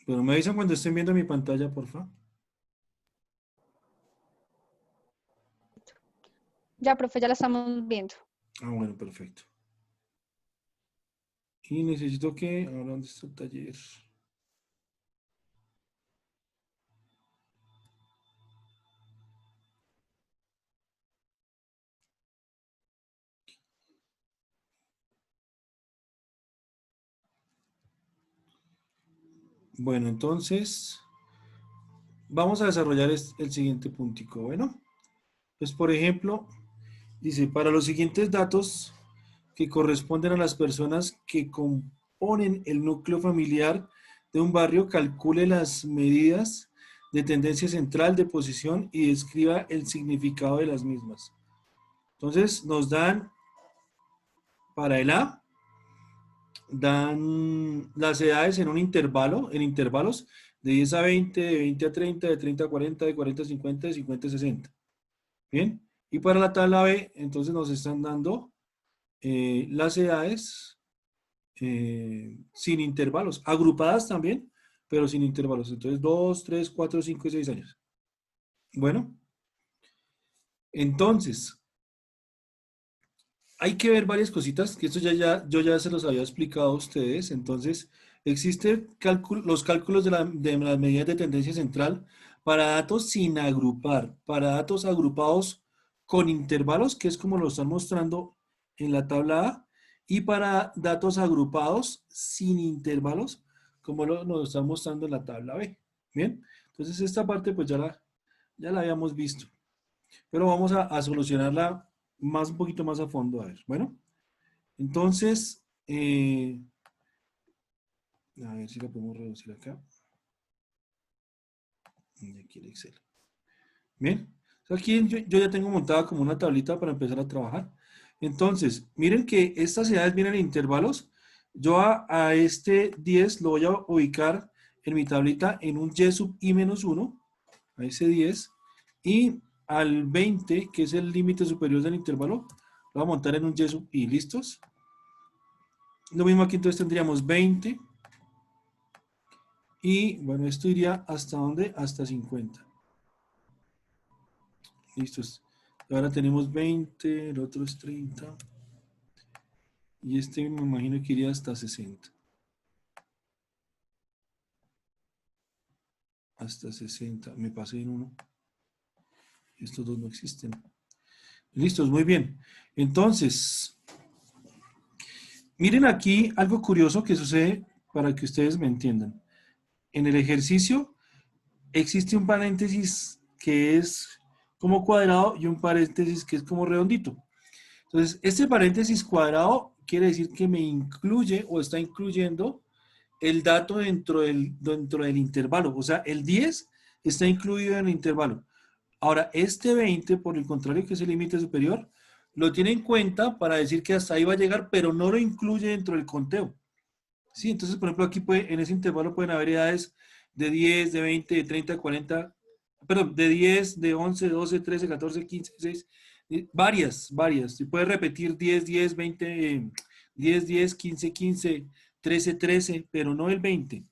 Pero me avisan cuando estén viendo mi pantalla, por favor. Ya, profe, ya la estamos viendo. Ah, bueno, perfecto. Y necesito que... Ahora, ¿dónde está el taller? Bueno, entonces... Vamos a desarrollar el siguiente puntico. Bueno, pues por ejemplo, dice, para los siguientes datos que corresponden a las personas que componen el núcleo familiar de un barrio, calcule las medidas de tendencia central, de posición y describa el significado de las mismas. Entonces nos dan para el A, dan las edades en un intervalo, en intervalos de 10 a 20, de 20 a 30, de 30 a 40, de 40 a 50, de 50 a 60. Bien, y para la tabla B, entonces nos están dando las edades sin intervalos, agrupadas también, pero sin intervalos. Entonces, 2, 3, 4, 5 y 6 años. Bueno, entonces, hay que ver varias cositas, que esto yo ya se los había explicado a ustedes. Entonces, existen los cálculos de las medidas de tendencia central para datos sin agrupar, para datos agrupados con intervalos, que es como lo están mostrando en la tabla A, y para datos agrupados sin intervalos, como nos están mostrando en la tabla B. Bien, entonces esta parte pues ya la habíamos visto, pero vamos a solucionarla un poquito más a fondo. A ver, bueno. Entonces, a ver si la podemos reducir acá. Y aquí el Excel. Bien. Aquí yo ya tengo montada como una tablita para empezar a trabajar. Entonces, miren que estas edades vienen en intervalos. Yo a este 10 lo voy a ubicar en mi tablita en un y sub i menos 1, a ese 10. Y al 20, que es el límite superior del intervalo, lo voy a montar en un y sub i. ¿Listos? Lo mismo aquí, entonces tendríamos 20. Y bueno, esto iría hasta ¿dónde? Hasta 50. Listos. Ahora tenemos 20, el otro es 30. Y este me imagino que iría hasta 60. Hasta 60. Me pasé en uno. Estos dos no existen. Listos, muy bien. Entonces, miren aquí algo curioso que sucede para que ustedes me entiendan. En el ejercicio existe un paréntesis que es como cuadrado y un paréntesis que es como redondito. Entonces, este paréntesis cuadrado quiere decir que me incluye o está incluyendo el dato dentro del intervalo. O sea, el 10 está incluido en el intervalo. Ahora, este 20, por el contrario, que es el límite superior, lo tiene en cuenta para decir que hasta ahí va a llegar, pero no lo incluye dentro del conteo. ¿Sí? Entonces, por ejemplo, aquí en ese intervalo pueden haber edades de 10, de 20, de 30, de 40, perdón, de 10, de 11, 12, 13, 14, 15, 16, varias. Y puede repetir 10, 10, 20, 10, 10, 15, 15, 13, 13, pero no el 20.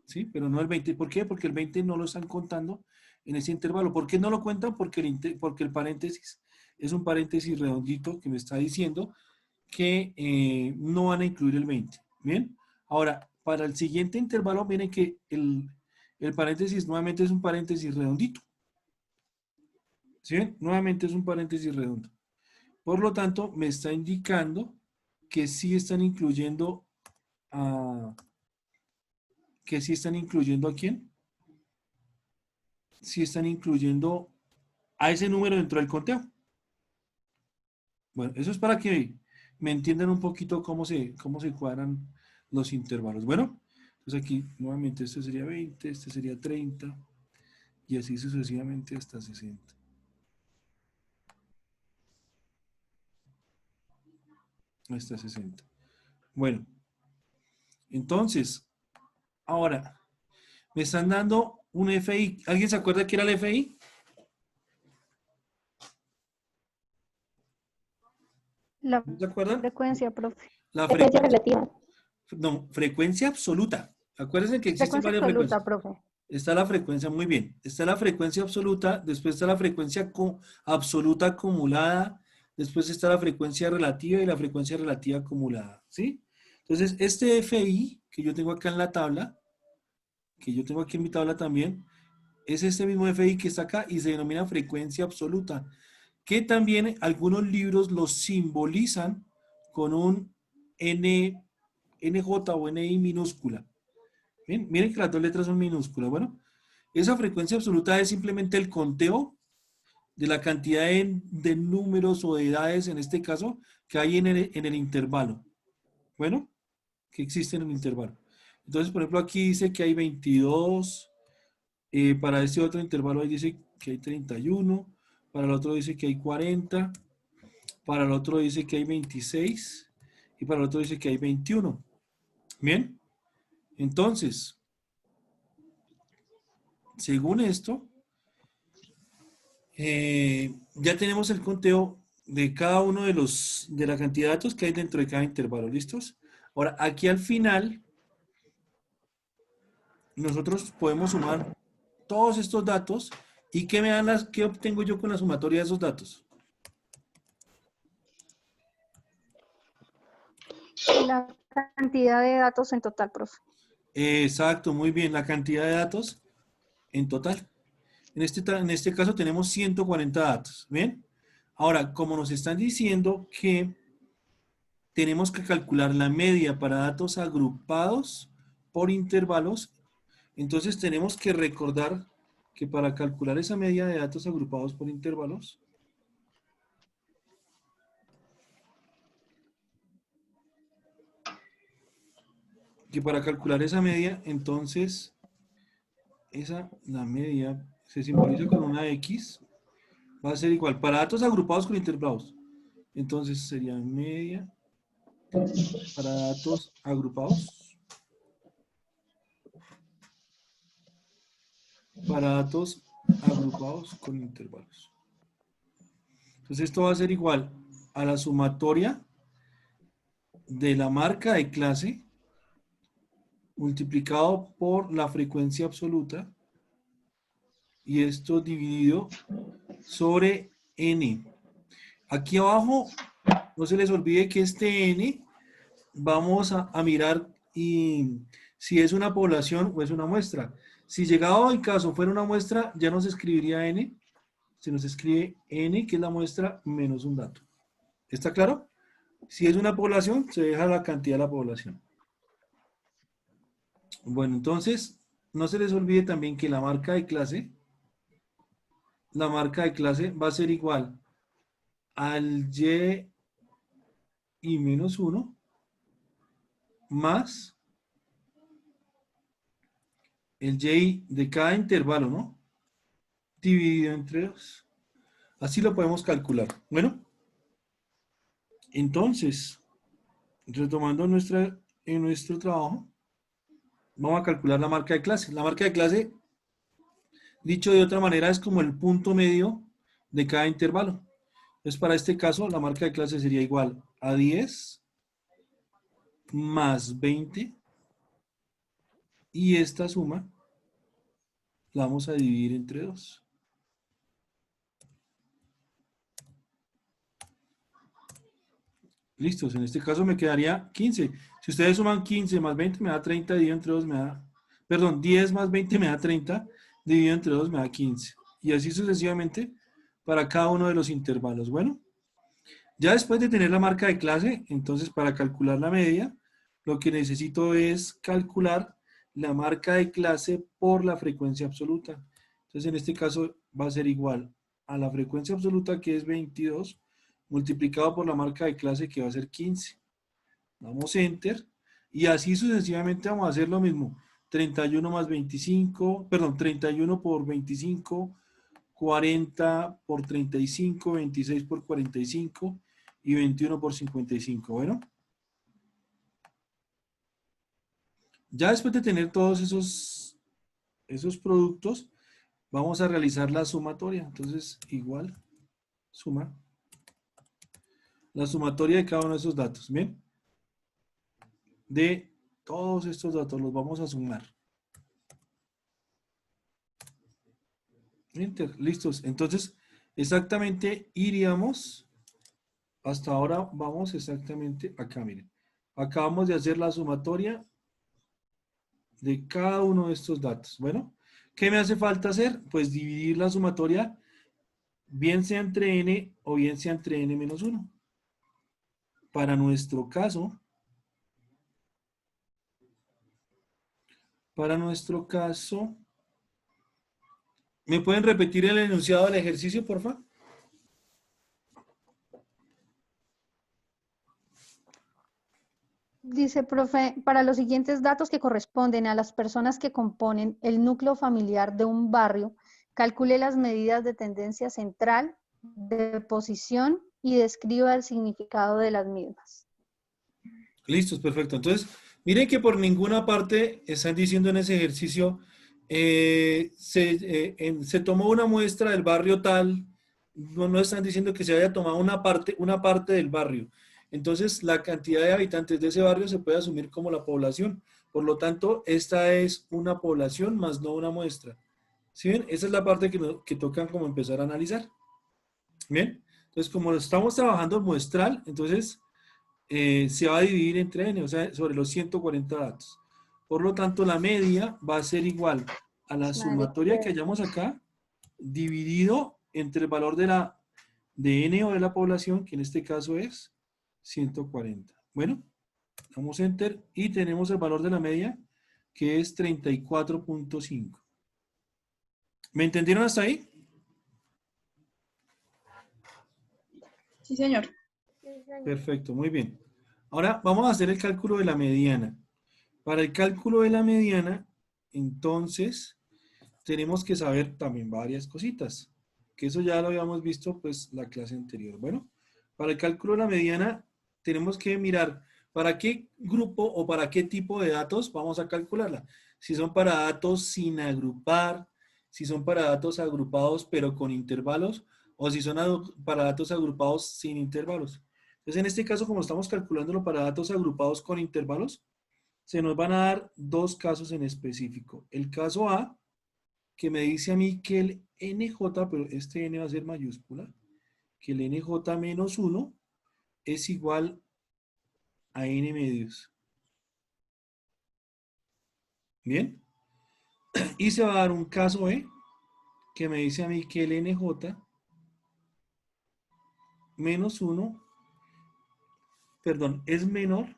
¿Sí? Pero no el 20. ¿Por qué? Porque el 20 no lo están contando en ese intervalo. ¿Por qué no lo cuentan? Porque el paréntesis es un paréntesis redondito que me está diciendo que no van a incluir el 20. ¿Bien? Ahora, para el siguiente intervalo, miren que el paréntesis nuevamente es un paréntesis redondito. ¿Sí ven? Nuevamente es un paréntesis redondo. Por lo tanto, me está indicando que sí están incluyendo a... ¿Que sí están incluyendo a quién? Sí están incluyendo a ese número dentro del conteo. Bueno, eso es para que me entiendan un poquito cómo se cuadran los intervalos. Bueno, entonces aquí nuevamente este sería 20, este sería 30 y así sucesivamente hasta 60. Hasta 60. Bueno, entonces, ahora, me están dando un FI. ¿Alguien se acuerda qué era el FI? La ¿No se acuerdan? frecuencia, profe. La Frecuencia frecuencia, relativa. no, frecuencia absoluta. Acuérdense que existen Frecuencia varias absoluta, frecuencias. profe. Está la frecuencia, muy bien. Está la frecuencia absoluta, después está la frecuencia absoluta acumulada, después está la frecuencia relativa y la frecuencia relativa acumulada, ¿sí? Entonces, este FI que yo tengo acá en la tabla, que yo tengo aquí en mi tabla también, es este mismo FI que está acá y se denomina frecuencia absoluta, que también algunos libros lo simbolizan con un NJ o NI minúscula. Bien, miren que las dos letras son minúsculas. Bueno, esa frecuencia absoluta es simplemente el conteo de la cantidad de números o de edades, en este caso, que hay en el intervalo. Bueno, que existe en el intervalo. Entonces, por ejemplo, aquí dice que hay 22, para este otro intervalo ahí dice que hay 31, para el otro dice que hay 40, para el otro dice que hay 26 y para el otro dice que hay 21. Bien, entonces, según esto, ya tenemos el conteo de cada uno de la cantidad de datos que hay dentro de cada intervalo. ¿Listos? Ahora, aquí al final, nosotros podemos sumar todos estos datos y ¿qué obtengo yo con la sumatoria de esos datos? La cantidad de datos en total, profe. Exacto, muy bien, la cantidad de datos en total. En este caso tenemos 140 datos. ¿Bien? Ahora, como nos están diciendo que tenemos que calcular la media para datos agrupados por intervalos, entonces tenemos que recordar que para calcular esa media de datos agrupados por intervalos, que para calcular esa media, entonces, la media se simboliza con una X, va a ser igual para datos agrupados con intervalos. Entonces sería media para datos agrupados, con intervalos. Entonces esto va a ser igual a la sumatoria de la marca de clase multiplicado por la frecuencia absoluta y esto dividido sobre n. Aquí abajo, no se les olvide que este n vamos a mirar y si es una población o es una muestra. Si llegado el caso fuera una muestra, ya no se escribiría n, se nos escribe n, que es la muestra menos un dato. ¿Está claro? Si es una población, se deja la cantidad de la población. Bueno, entonces, no se les olvide también que la marca de clase va a ser igual al y menos 1 más el y de cada intervalo, ¿no? Dividido entre 2. Así lo podemos calcular. Bueno, entonces, retomando en nuestro trabajo, vamos a calcular la marca de clase. La marca de clase, dicho de otra manera, es como el punto medio de cada intervalo. Entonces, para este caso, la marca de clase sería igual a 10 más 20 y esta suma la vamos a dividir entre 2. Listos, en este caso me quedaría 15. Si ustedes suman 15 más 20 me da 30, dividido entre 2 me da, perdón, 10 más 20 me da 30, dividido entre 2 me da 15. Y así sucesivamente para cada uno de los intervalos. Bueno, ya después de tener la marca de clase, entonces para calcular la media, lo que necesito es calcular la marca de clase por la frecuencia absoluta. Entonces en este caso va a ser igual a la frecuencia absoluta, que es 22, multiplicado por la marca de clase, que va a ser 15. Damos Enter y así sucesivamente vamos a hacer lo mismo. 31 más 25, perdón, 31 por 25, 40 por 35, 26 por 45 y 21 por 55. Bueno, ya después de tener todos esos productos, vamos a realizar la sumatoria. Entonces, igual, suma, la sumatoria de cada uno de esos datos. ¿Bien? De Todos estos datos los vamos a sumar. Enter, listos. Entonces, exactamente iríamos, hasta ahora vamos exactamente acá, miren. Acabamos de hacer la sumatoria de cada uno de estos datos. Bueno, ¿qué me hace falta hacer? Pues dividir la sumatoria, bien sea entre n o bien sea entre n menos 1. Para nuestro caso, ¿me pueden repetir el enunciado del ejercicio, por favor? Dice, profe, para los siguientes datos que corresponden a las personas que componen el núcleo familiar de un barrio, calcule las medidas de tendencia central, de posición y describa el significado de las mismas. Listos, perfecto. Entonces, miren que por ninguna parte están diciendo en ese ejercicio, se tomó una muestra del barrio tal, no están diciendo que se haya tomado una parte del barrio. Entonces, la cantidad de habitantes de ese barrio se puede asumir como la población. Por lo tanto, esta es una población más no una muestra. ¿Sí ven? Esa es la parte que tocan como empezar a analizar. Bien. Entonces, como estamos trabajando muestral, entonces se va a dividir entre n, o sea, sobre los 140 datos. Por lo tanto, la media va a ser igual a la sumatoria que hayamos acá, dividido entre el valor de n o de la población, que en este caso es 140. Bueno, damos enter y tenemos el valor de la media, que es 34.5. ¿Me entendieron hasta ahí? Sí, señor. Perfecto, muy bien. Ahora vamos a hacer el cálculo de la mediana. Para el cálculo de la mediana, entonces, tenemos que saber también varias cositas, que eso ya lo habíamos visto, pues, la clase anterior. Bueno, para el cálculo de la mediana, tenemos que mirar para qué grupo o para qué tipo de datos vamos a calcularla. Si son para datos sin agrupar, si son para datos agrupados pero con intervalos, o si son para datos agrupados sin intervalos. Entonces, en este caso, como estamos calculándolo para datos agrupados con intervalos, se nos van a dar dos casos en específico. El caso A, que me dice a mí que el NJ, pero este N va a ser mayúscula, que el NJ menos 1 es igual a N medios. ¿Bien? Y se va a dar un caso B, que me dice a mí que el NJ menos 1, perdón, es menor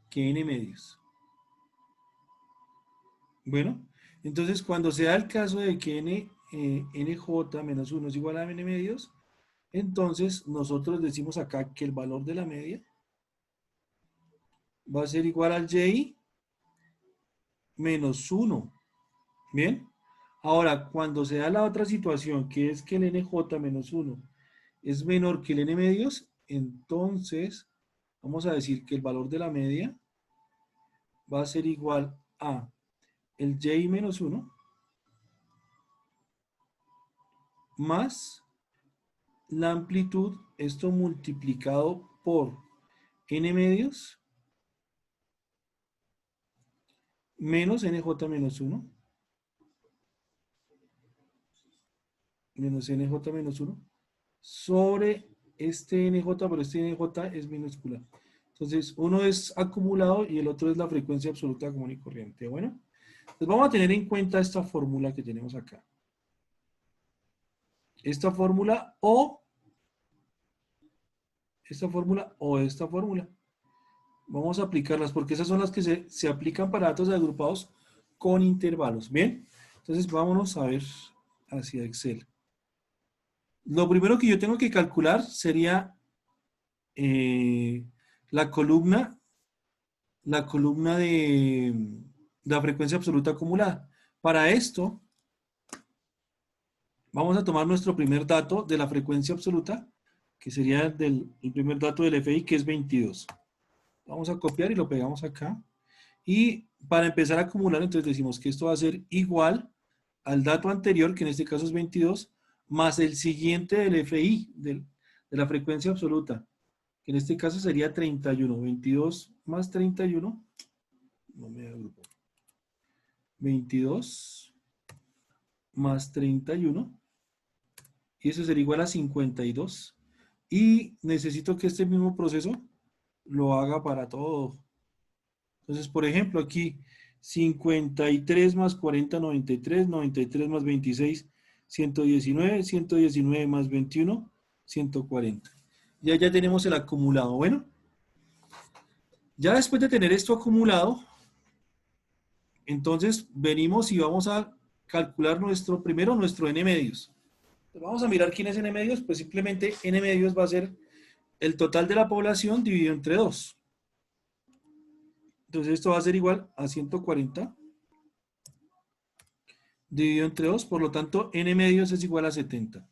que N medios. Bueno, entonces cuando se da el caso de que NJ menos 1 es igual a N medios, entonces nosotros decimos acá que el valor de la media va a ser igual al Y menos 1. ¿Bien? Ahora, cuando se da la otra situación, que es que el NJ menos 1 es menor que el N medios, entonces vamos a decir que el valor de la media va a ser igual a el Y menos 1 más la amplitud, esto multiplicado por N medios menos NJ menos 1 menos NJ menos 1 sobre este NJ, pero este NJ es minúscula. Entonces, uno es acumulado y el otro es la frecuencia absoluta común y corriente. Bueno, pues vamos a tener en cuenta esta fórmula que tenemos acá. Esta fórmula o esta fórmula. Vamos a aplicarlas porque esas son las que se aplican para datos agrupados con intervalos. Bien, entonces vámonos a ver hacia Excel. Lo primero que yo tengo que calcular sería la columna de la frecuencia absoluta acumulada. Para esto, vamos a tomar nuestro primer dato de la frecuencia absoluta, que sería el primer dato del FI, que es 22. Vamos a copiar y lo pegamos acá. Y para empezar a acumular, entonces decimos que esto va a ser igual al dato anterior, que en este caso es 22, más el siguiente del FI, de la frecuencia absoluta, que en este caso sería 31. 22 más 31, no me agrupo, 22 más 31, y eso sería igual a 52. Y necesito que este mismo proceso lo haga para todo. Entonces, por ejemplo, aquí 53 más 40, 93, 93 más 26, 119, 119 más 21, 140. Ya tenemos el acumulado. Bueno, ya después de tener esto acumulado, entonces venimos y vamos a calcular primero nuestro n medios. Vamos a mirar quién es n medios, pues simplemente n medios va a ser el total de la población dividido entre 2. Entonces esto va a ser igual a 140 dividido entre 2, por lo tanto n medios es igual a 70.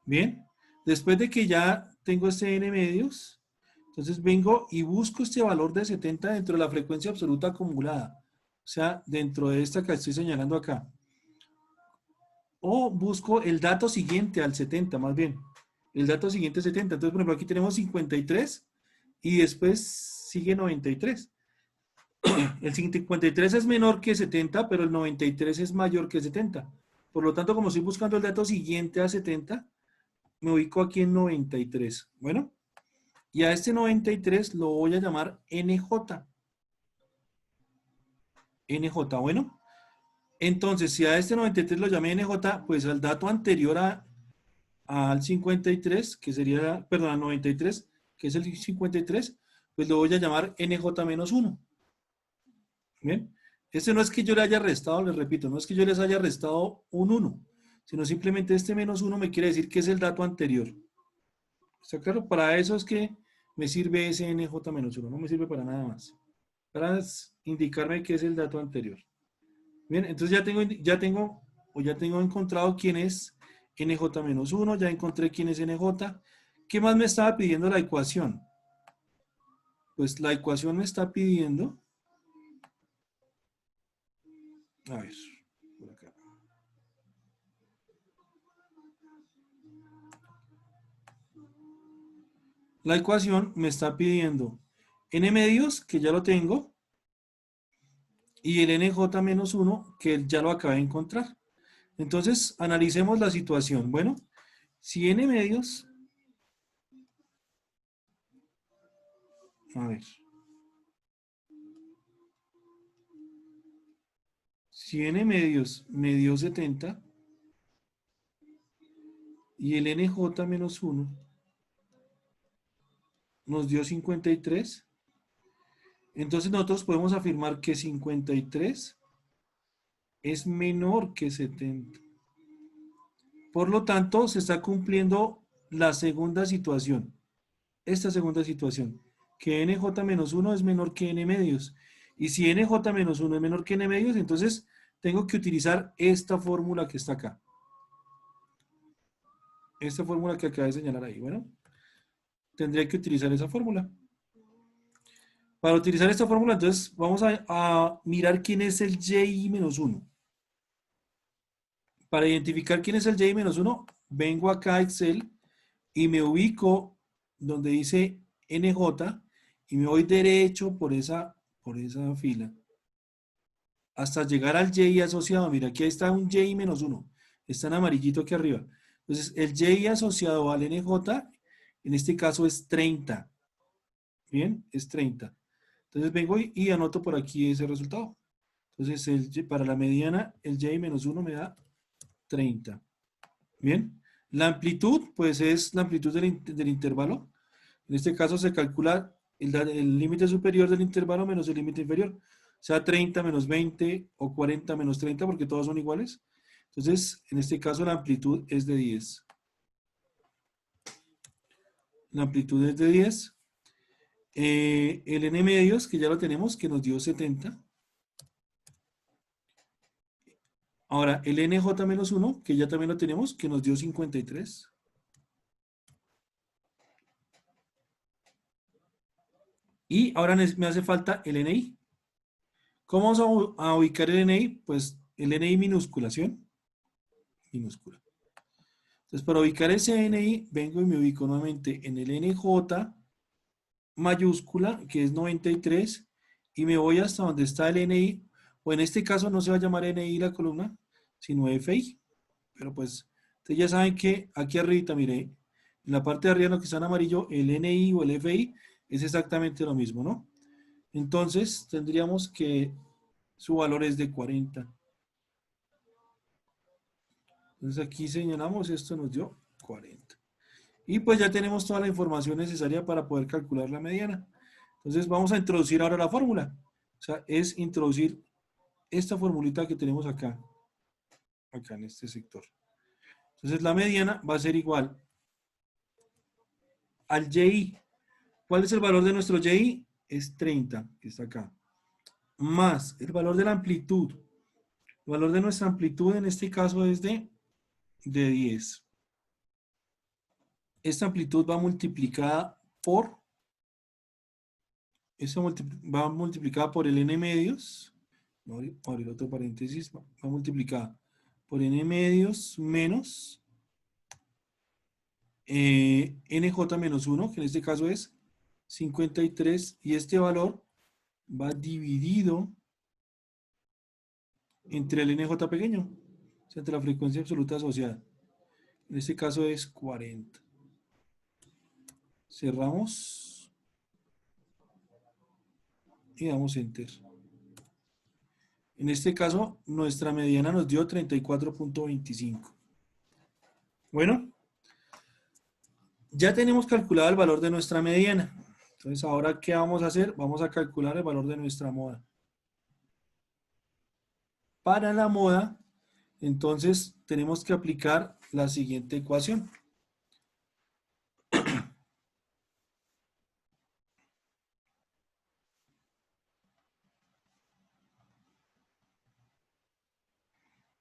Bien, después de que ya tengo este n medios, entonces vengo y busco este valor de 70 dentro de la frecuencia absoluta acumulada, o sea, dentro de esta que estoy señalando acá. O busco el dato siguiente al 70, más bien. El dato siguiente es 70. Entonces, por ejemplo, aquí tenemos 53 y después sigue 93. El 53 es menor que 70, pero el 93 es mayor que 70. Por lo tanto, como estoy buscando el dato siguiente a 70, me ubico aquí en 93. Bueno, y a este 93 lo voy a llamar NJ. NJ, bueno. Entonces, si a este 93 lo llamé NJ, pues al dato anterior al 53, que sería, perdón, al 93, que es el 53, pues lo voy a llamar NJ-1. Bien, este no es que yo le haya restado, les repito, no es que yo les haya restado un 1, sino simplemente este menos 1 me quiere decir que es el dato anterior. ¿Está claro? Para eso es que me sirve ese NJ-1, no me sirve para nada más. Para indicarme que es el dato anterior. Bien, entonces ya tengo encontrado quién es NJ-1, ya encontré quién es NJ. ¿Qué más me estaba pidiendo la ecuación? Pues la ecuación me está pidiendo, a ver, por acá. La ecuación me está pidiendo n medios, que ya lo tengo, y el NJ-1, que ya lo acabé de encontrar. Entonces, analicemos la situación. Bueno, si n medios, a ver, si n medios me dio 70 y el NJ-1 nos dio 53, entonces nosotros podemos afirmar que 53 es menor que 70. Por lo tanto, se está cumpliendo la segunda situación. Esta segunda situación, que NJ-1 es menor que N medios. Y si NJ-1 es menor que N medios, entonces tengo que utilizar esta fórmula que está acá. Esta fórmula que acabo de señalar ahí. Bueno, tendría que utilizar esa fórmula. Para utilizar esta fórmula, entonces vamos a mirar quién es el JI-1. Para identificar quién es el JI-1, vengo acá a Excel y me ubico donde dice NJ y me voy derecho por esa fila hasta llegar al JI asociado. Mira, aquí está un JI-1. Está en amarillito aquí arriba. Entonces, el JI asociado al NJ, en este caso es 30. Bien, es 30. Entonces vengo y anoto por aquí ese resultado. Entonces, para la mediana, el JI-1 me da 30. Bien. La amplitud, pues es la amplitud del intervalo. En este caso se calcula el límite superior del intervalo menos el límite inferior. O sea, 30 menos 20 o 40 menos 30, porque todos son iguales. Entonces, en este caso la amplitud es de 10. La amplitud es de 10. El n medios, que ya lo tenemos, que nos dio 70. Ahora, el NJ-1, que ya también lo tenemos, que nos dio 53. Y ahora me hace falta el NI. ¿Cómo vamos a ubicar el NI? Pues el NI minúscula, ¿sí? Minúscula. Entonces, para ubicar ese NI, vengo y me ubico nuevamente en el NJ mayúscula, que es 93, y me voy hasta donde está el NI, o en este caso no se va a llamar NI la columna, sino FI. Pero pues, ustedes ya saben que aquí arriba, mire, en la parte de arriba, lo que está en amarillo, el NI o el FI es exactamente lo mismo, ¿no? Entonces, tendríamos que su valor es de 40. Entonces aquí señalamos, esto nos dio 40. Y pues ya tenemos toda la información necesaria para poder calcular la mediana. Entonces vamos a introducir ahora la fórmula. O sea, es introducir esta formulita que tenemos acá en este sector. Entonces la mediana va a ser igual al YI. ¿Cuál es el valor de nuestro YI? Es 30, que está acá. Más el valor de la amplitud. El valor de nuestra amplitud en este caso es de 10. Esta amplitud va multiplicada por, va multiplicada por el n medios, voy a abrir otro paréntesis, va multiplicada por n medios menos nj menos 1, que en este caso es 53, y este valor va dividido entre el nj pequeño, o sea, entre la frecuencia absoluta asociada. En este caso es 40. Cerramos y damos enter. En este caso, nuestra mediana nos dio 34.25. Bueno, ya tenemos calculado el valor de nuestra mediana. Entonces, ahora, ¿qué vamos a hacer? Vamos a calcular el valor de nuestra moda. Para la moda, entonces, tenemos que aplicar la siguiente ecuación.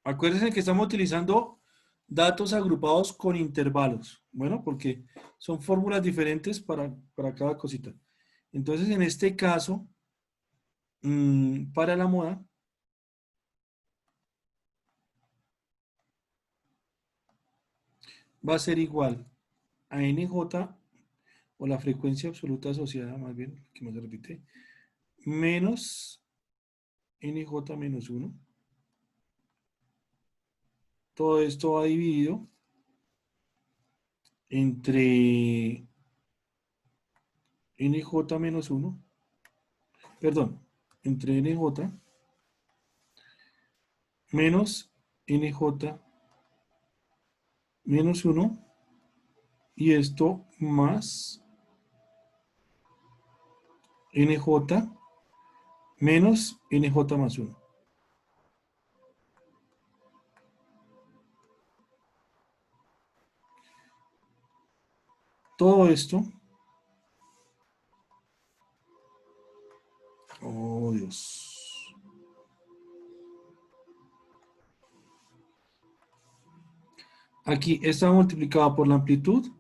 Acuérdense que estamos utilizando datos agrupados con intervalos. Bueno, porque son fórmulas diferentes para cada cosita. Entonces, en este caso, para la moda, va a ser igual a NJ, o la frecuencia absoluta asociada, más bien, que no se repite, menos NJ menos 1. Todo esto va dividido entre NJ menos 1, perdón, entre NJ menos NJ menos 1, y esto más NJ menos NJ más 1. Todo esto, oh Dios, aquí está multiplicado por la amplitud,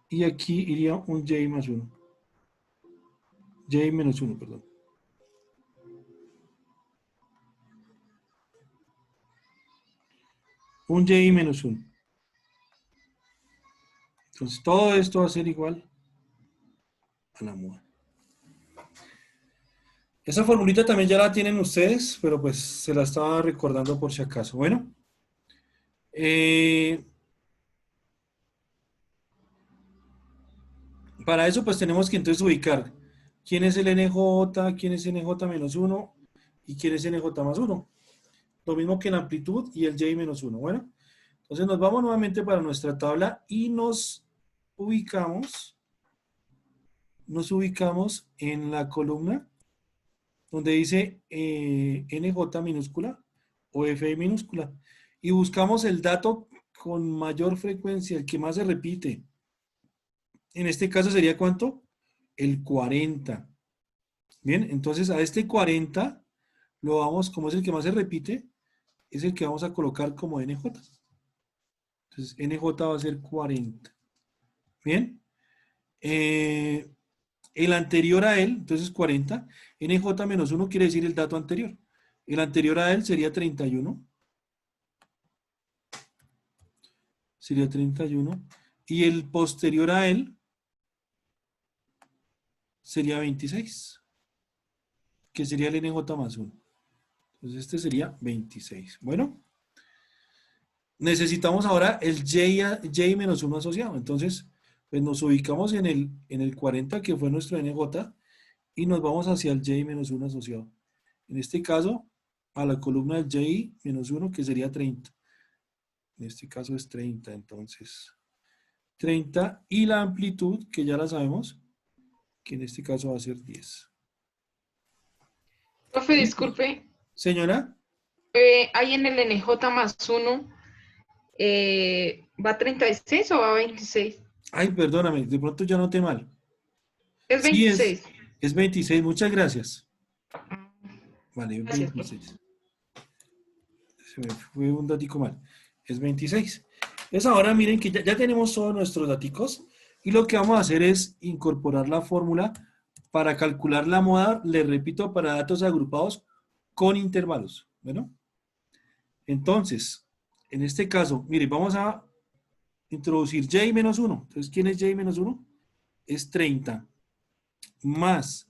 y aquí iría un Y más 1. Y menos 1, perdón. Un Y menos 1. Entonces todo esto va a ser igual a la moda. Esa formulita también ya la tienen ustedes, pero pues se la estaba recordando por si acaso. Bueno, para eso pues tenemos que entonces ubicar quién es el NJ, quién es NJ menos 1 y quién es NJ más 1. Lo mismo que la amplitud y el Y menos 1. Bueno, entonces nos vamos nuevamente para nuestra tabla y nos ubicamos en la columna donde dice NJ minúscula o FI minúscula, y buscamos el dato con mayor frecuencia, el que más se repite. En este caso sería ¿cuánto? El 40. Bien, entonces a este 40 lo vamos, como es el que más se repite, es el que vamos a colocar como NJ. Entonces NJ va a ser 40. Bien. El anterior a él, entonces 40, NJ menos 1 quiere decir el dato anterior. El anterior a él sería 31. Sería 31. Y el posterior a él sería 26, que sería el NJ más 1. Entonces este sería 26. Bueno, necesitamos ahora el J menos 1 asociado. Entonces, pues nos ubicamos en el 40, que fue nuestro NJ, y nos vamos hacia el J menos 1 asociado. En este caso, a la columna del J menos 1, que sería 30. En este caso es 30, entonces 30, y la amplitud, que ya la sabemos, que en este caso va a ser 10. Profe, ¿Listo? disculpe, Señora, ahí en el NJ más 1, ¿va 36 o va 26? ay, perdóname, de pronto ya noté mal. Es Sí, 26. es 26, muchas gracias. Vale, Gracias, profe. 26. Se me fue un datico mal. Es 26. Entonces ahora miren que ya tenemos todos nuestros daticos y lo que vamos a hacer es incorporar la fórmula para calcular la moda, les repito, para datos agrupados con intervalos. Bueno, entonces, en este caso, miren, vamos a introducir J menos 1. Entonces, ¿quién es J menos 1? Es 30 más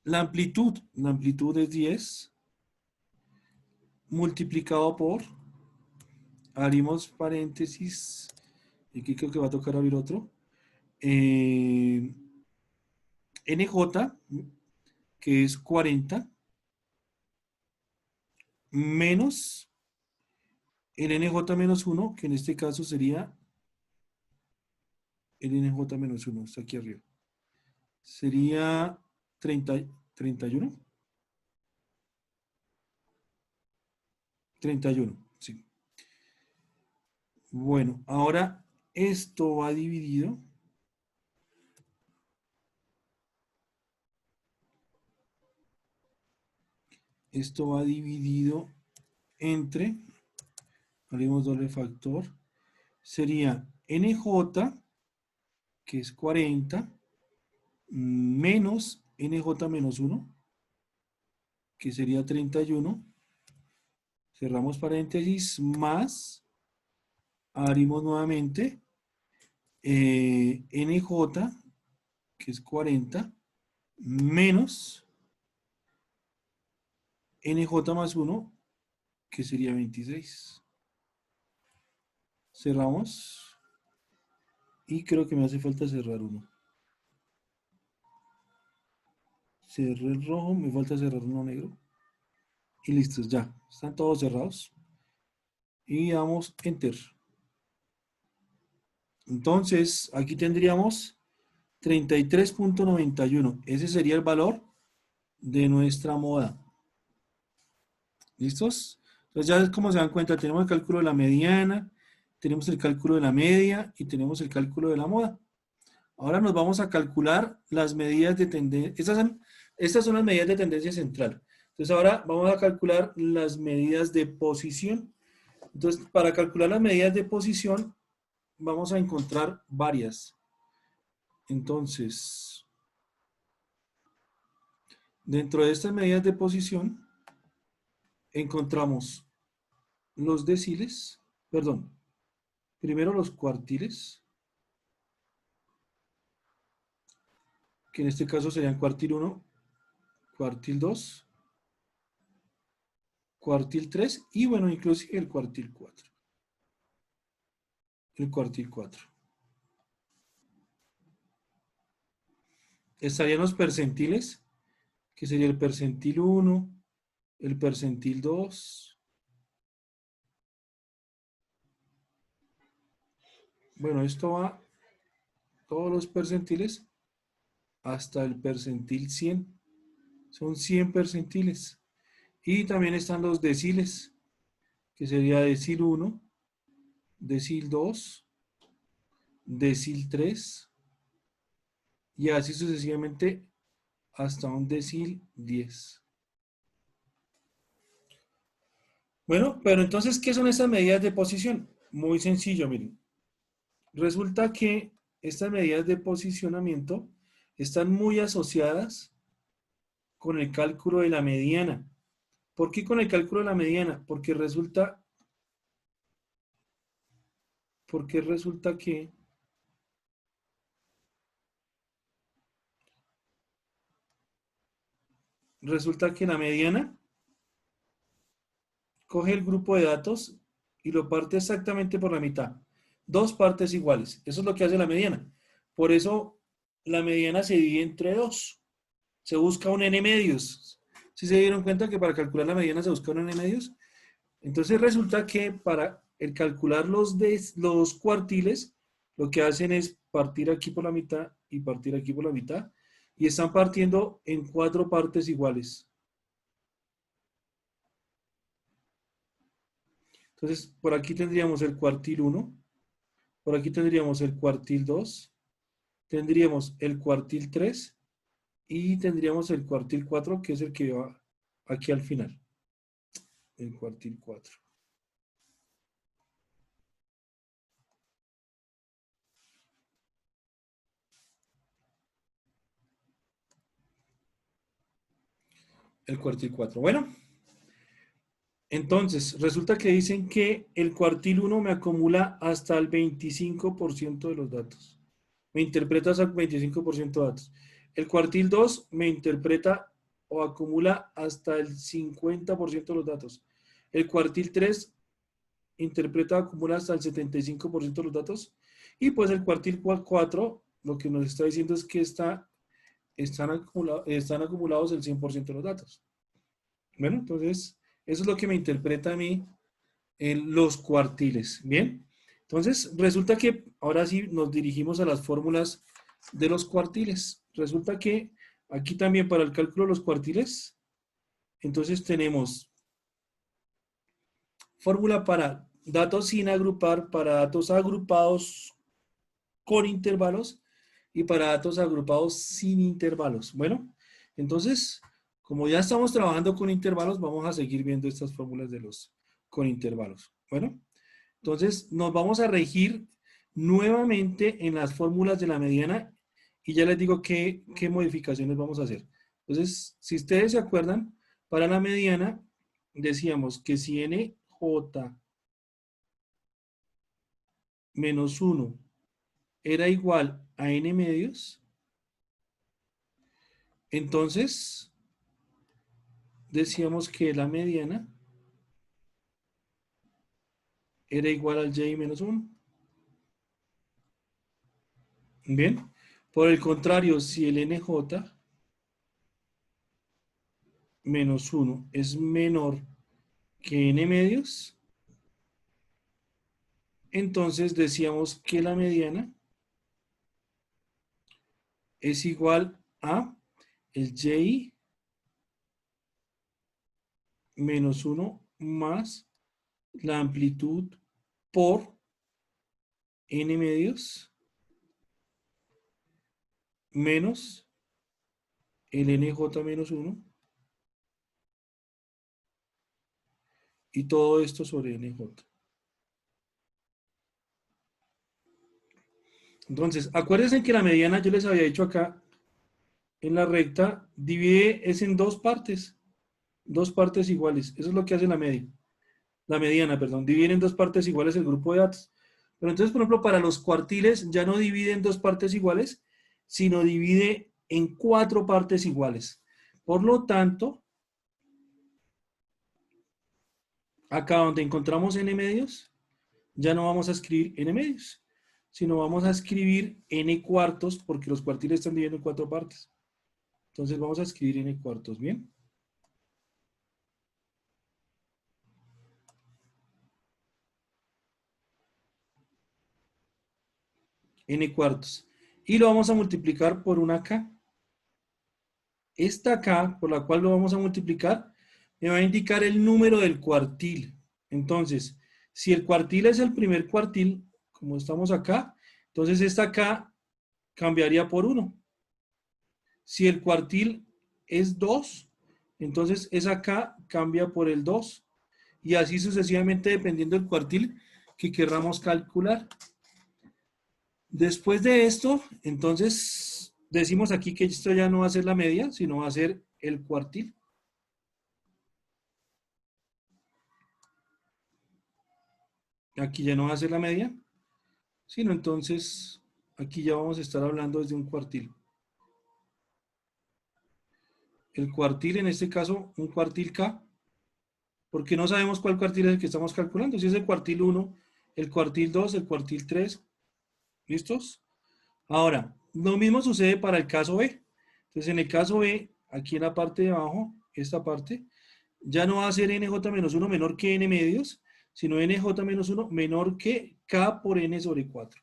la amplitud es 10 multiplicado por, abrimos paréntesis, y aquí creo que va a tocar abrir otro, NJ, que es 40, menos el NJ menos 1, que en este caso sería el NJ menos 1, está aquí arriba. Sería 31. 31, sí. Bueno, ahora esto va dividido. Esto va dividido entre, haremos doble factor, sería NJ, que es 40, menos NJ menos 1, que sería 31. Cerramos paréntesis, más, abrimos nuevamente, NJ, que es 40, menos NJ más 1, que sería 26. Cerramos. Y creo que me hace falta cerrar uno. Cerré el rojo, me falta cerrar uno negro. Y listos, ya. Están todos cerrados. Y damos Enter. Entonces, aquí tendríamos 33.91. Ese sería el valor de nuestra moda. ¿Listos? Entonces, ya como se dan cuenta, tenemos el cálculo de la mediana, tenemos el cálculo de la media y tenemos el cálculo de la moda. Ahora nos vamos a calcular las medidas de tendencia. Estas son las medidas de tendencia central. Entonces ahora vamos a calcular las medidas de posición. Entonces, para calcular las medidas de posición, vamos a encontrar varias. Entonces, dentro de estas medidas de posición, encontramos los deciles, perdón, primero los cuartiles, que en este caso serían cuartil 1, cuartil 2, cuartil 3 y bueno, inclusive el cuartil 4. El cuartil 4. Estarían los percentiles, que sería el percentil 1, el percentil 2. Bueno, esto va, todos los percentiles, hasta el percentil 100. Son 100 percentiles. Y también están los deciles, que sería decil 1, decil 2, decil 3, y así sucesivamente hasta un decil 10. Bueno, pero entonces, ¿qué son estas medidas de posición? Muy sencillo, miren. Resulta que estas medidas de posicionamiento están muy asociadas con el cálculo de la mediana. ¿Por qué con el cálculo de la mediana? Porque resulta que resulta que la mediana coge el grupo de datos y lo parte exactamente por la mitad. Dos partes iguales. Eso es lo que hace la mediana. Por eso la mediana se divide entre dos. Se busca un n medios. ¿Sí se dieron cuenta que para calcular la mediana se busca un n medios? Entonces resulta que para el calcular los cuartiles, lo que hacen es partir aquí por la mitad y partir aquí por la mitad. Y están partiendo en 4 partes iguales. Entonces, por aquí tendríamos el cuartil 1, por aquí tendríamos el cuartil 2, tendríamos el cuartil 3 y tendríamos el cuartil 4, que es el que va aquí al final. El cuartil 4. El cuartil 4. Bueno, entonces, resulta que dicen que el cuartil 1 me acumula hasta el 25% de los datos. Me interpreta hasta el 25% de datos. El cuartil 2 me interpreta o acumula hasta el 50% de los datos. El cuartil 3 interpreta o acumula hasta el 75% de los datos. Y pues el cuartil 4 lo que nos está diciendo es que están acumulados el 100% de los datos. Bueno, entonces, eso es lo que me interpreta a mí en los cuartiles. Bien, entonces resulta que ahora sí nos dirigimos a las fórmulas de los cuartiles. Resulta que aquí también para el cálculo de los cuartiles, entonces tenemos fórmula para datos sin agrupar, para datos agrupados con intervalos y para datos agrupados sin intervalos. Bueno, entonces, como ya estamos trabajando con intervalos, vamos a seguir viendo estas fórmulas de los con intervalos. Bueno, entonces nos vamos a regir nuevamente en las fórmulas de la mediana y ya les digo qué modificaciones vamos a hacer. Entonces, si ustedes se acuerdan, para la mediana decíamos que si nj menos 1 era igual a n medios, entonces decíamos que la mediana era igual al j menos 1. Bien, por el contrario, si el nj menos 1 es menor que n medios, entonces decíamos que la mediana es igual a el j menos 1 más la amplitud por n medios menos el nj menos 1 y todo esto sobre nj. Entonces, acuérdense que la mediana, yo les había dicho acá, en la recta, divide es en dos partes iguales. Eso es lo que hace la mediana, perdón, divide en dos partes iguales el grupo de datos. Pero entonces, por ejemplo, para los cuartiles ya no divide en dos partes iguales, sino divide en 4 partes iguales. Por lo tanto, acá donde encontramos n medios, ya no vamos a escribir n medios, sino vamos a escribir n cuartos, porque los cuartiles están dividiendo en 4 partes. Entonces vamos a escribir n cuartos, ¿bien? N cuartos. Y lo vamos a multiplicar por una k. Esta k, por la cual lo vamos a multiplicar, me va a indicar el número del cuartil. Entonces, si el cuartil es el primer cuartil, como estamos acá, entonces esta k cambiaría por 1. Si el cuartil es 2, entonces esa k cambia por el 2. Y así sucesivamente dependiendo del cuartil que queramos calcular. Después de esto, entonces decimos aquí que esto ya no va a ser la media, sino va a ser el cuartil. Aquí ya no va a ser la media, sino entonces aquí ya vamos a estar hablando desde un cuartil. el cuartil, en este caso, un cuartil K, porque no sabemos cuál cuartil es el que estamos calculando, si es el cuartil 1, el cuartil 2, el cuartil 3, ¿listos? Ahora, lo mismo sucede para el caso B. Entonces, en el caso B, aquí en la parte de abajo, esta parte, ya no va a ser NJ-1 menor que N medios, sino NJ-1 menor que K por N sobre 4.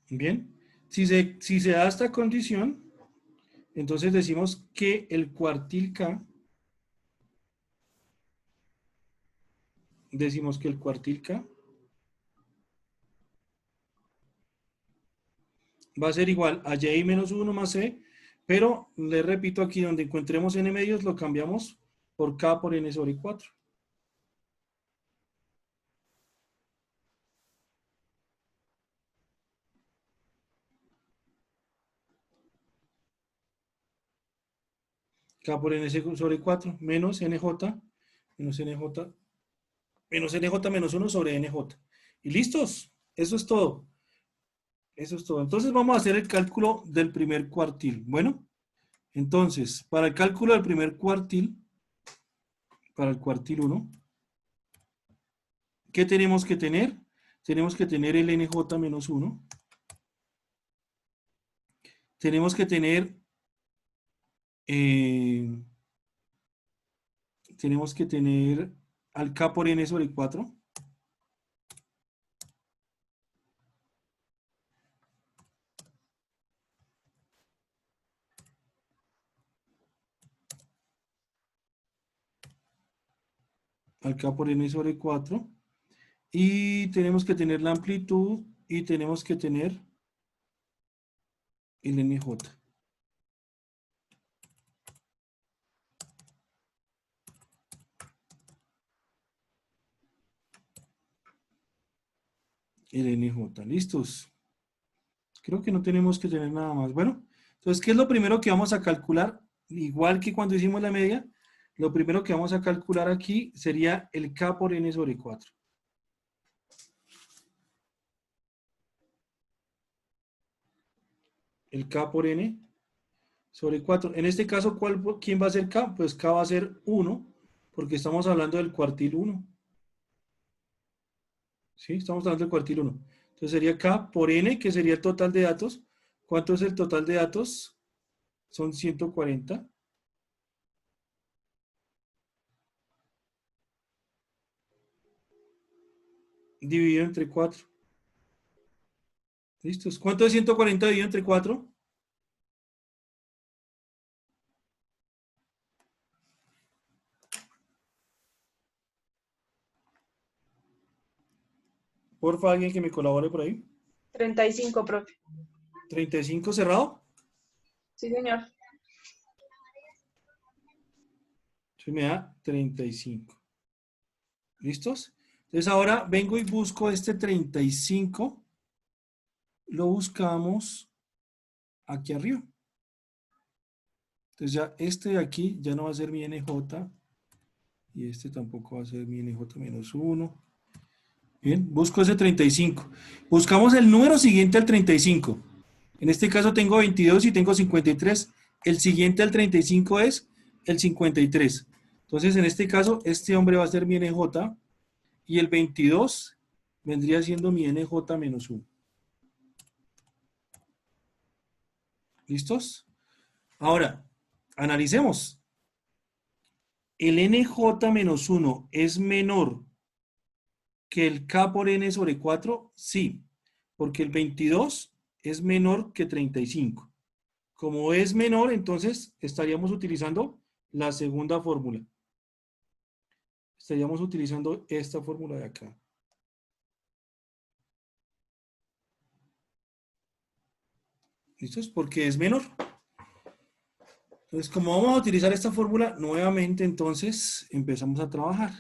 Bien, si se da esta condición, entonces decimos que el cuartil K, va a ser igual a Y menos 1 más C, pero le repito aquí donde encontremos N medios lo cambiamos por K por N sobre 4. K por N sobre 4 menos NJ, menos NJ, menos NJ menos 1 sobre NJ. ¿Y listos? Eso es todo. Eso es todo. Entonces vamos a hacer el cálculo del primer cuartil. Bueno, entonces, para el cálculo del primer cuartil, para el cuartil 1, ¿qué tenemos que tener? Tenemos que tener el NJ menos 1. Tenemos que tener al K por N sobre 4. Al K por N sobre 4. Y tenemos que tener la amplitud y tenemos que tener el NJ. El NJ. ¿Listos? Creo que no tenemos que tener nada más. Bueno, entonces, ¿qué es lo primero que vamos a calcular? Igual que cuando hicimos la media, lo primero que vamos a calcular aquí sería el K por N sobre 4. El K por N sobre 4. En este caso, ¿quién va a ser K? Pues K va a ser 1, porque estamos hablando del cuartil 1. ¿Sí? Estamos hablando del cuartil 1. Entonces sería K por N, que sería el total de datos. ¿Cuánto es el total de datos? Son 140. Dividido entre 4. ¿Listos? ¿Cuánto es 140 dividido entre 4? Porfa, alguien que me colabore por ahí. 35, profe. 35 cerrado. Sí, señor. Entonces me da 35. ¿Listos? Entonces ahora vengo y busco este 35. Lo buscamos aquí arriba. Entonces ya este de aquí ya no va a ser mi NJ. Y este tampoco va a ser mi NJ menos 1. Bien, busco ese 35. Buscamos el número siguiente al 35. En este caso tengo 22 y tengo 53. El siguiente al 35 es el 53. Entonces, en este caso, este hombre va a ser mi NJ y el 22 vendría siendo mi NJ menos 1. ¿Listos? Ahora, analicemos. ¿El NJ menos 1 es menor que el K por N sobre 4? Sí, porque el 22 es menor que 35. Como es menor, entonces estaríamos utilizando la segunda fórmula. Estaríamos utilizando esta fórmula de acá. ¿Listos? Porque es menor. Entonces, como vamos a utilizar esta fórmula, nuevamente entonces empezamos a trabajar.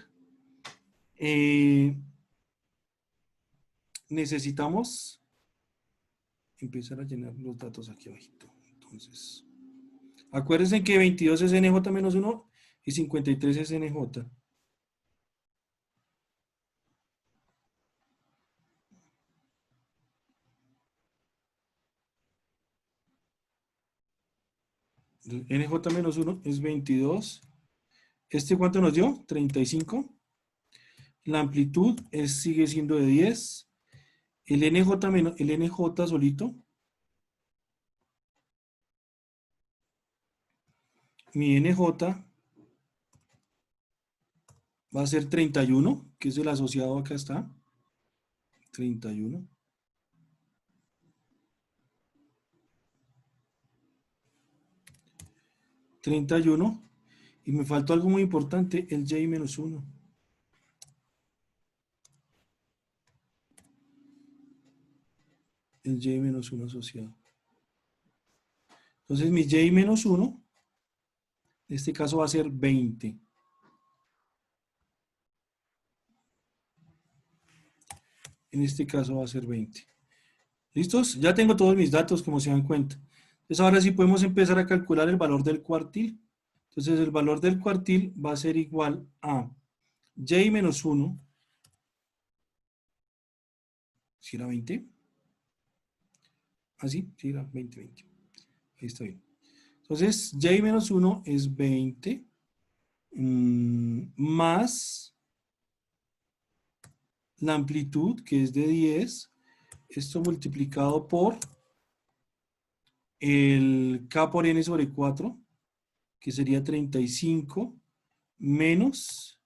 Necesitamos empezar a llenar los datos aquí abajito. Entonces, acuérdense que 22 es NJ menos 1 y 53 es NJ. NJ menos 1 es 22. ¿Este cuánto nos dio? 35. La amplitud sigue siendo de 10. El NJ solito. Mi NJ va a ser 31, que es el asociado acá está. 31. Y me faltó algo muy importante, el J-1. El J-1 asociado. Entonces mi J-1, en este caso va a ser 20. En este caso va a ser 20. ¿Listos? Ya tengo todos mis datos, como se dan cuenta. Entonces ahora sí podemos empezar a calcular el valor del cuartil. Entonces el valor del cuartil va a ser igual a J-1. ¿Si era 20? Ah, sí, sí era 20. Ahí está bien. Entonces J-1 es 20 más la amplitud, que es de 10. Esto multiplicado por el K por N sobre 4, que sería 35, menos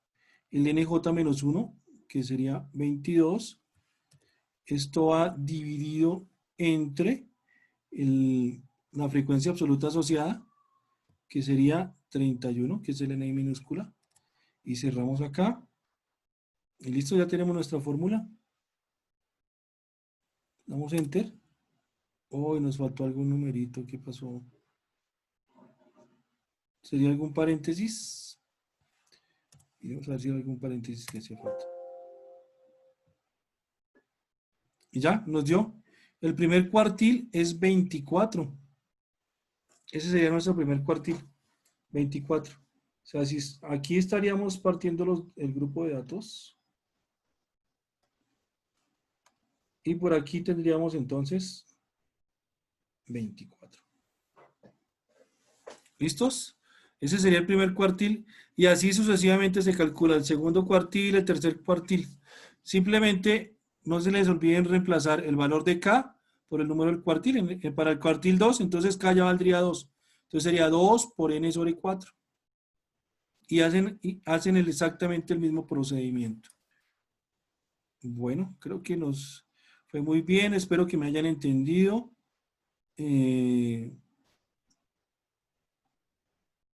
el NJ menos 1, que sería 22. Esto va dividido entre la frecuencia absoluta asociada, que sería 31, que es el NI minúscula. Y cerramos acá. Y listo, ya tenemos nuestra fórmula. Damos Enter. Oh, nos faltó algún numerito. ¿Qué pasó? ¿Sería algún paréntesis? Y vamos a ver si hay algún paréntesis que hacía falta. Y ya, nos dio. El primer cuartil es 24. Ese sería nuestro primer cuartil. 24. O sea, si aquí estaríamos partiendo el grupo de datos. Y por aquí tendríamos entonces 24. ¿Listos? Ese sería el primer cuartil. Y así sucesivamente se calcula el segundo cuartil, el tercer cuartil. Simplemente no se les olviden reemplazar el valor de K por el número del cuartil. Para el cuartil 2, entonces K ya valdría 2. Entonces sería 2 por N sobre 4. Y hacen exactamente el mismo procedimiento. Bueno, creo que nos fue muy bien. Espero que me hayan entendido.